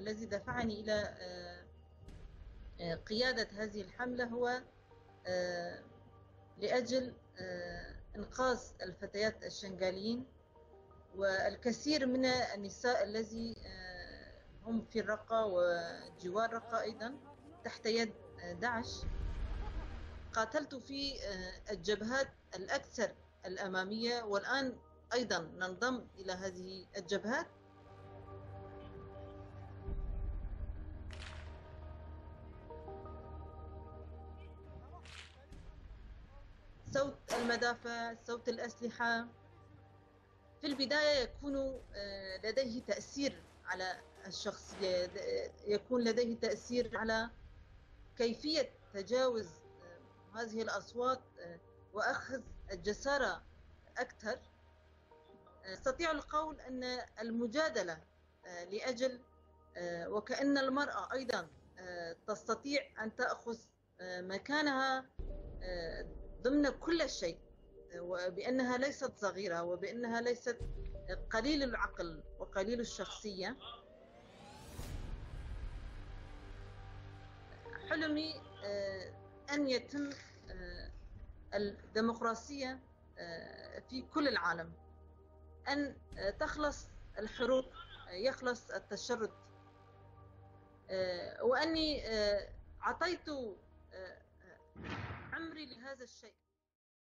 الذي دفعني إلى قيادة هذه الحملة هو لأجل إنقاذ الفتيات الشنغاليين والكثير من النساء الذي هم في الرقة وجوار رقة أيضا تحت يد داعش. قاتلت في الجبهات الأكثر الأمامية، والآن أيضا ننضم إلى هذه الجبهات. صوت المدافع، صوت الأسلحة في البداية يكون لديه تأثير على الشخصية، يكون لديه تأثير على كيفية تجاوز هذه الأصوات وأخذ الجسارة أكثر. أستطيع القول أن المجادلة لأجل وكأن المرأة أيضا تستطيع أن تأخذ مكانها ضمن كل شيء، وبأنها ليست صغيرة وبأنها ليست قليل العقل وقليل الشخصية. حلمي أن يتم الديمقراطية في كل العالم، أن تخلص الحروب، يخلص التشرد، وأني أعطيت عمري لهذا الشيء.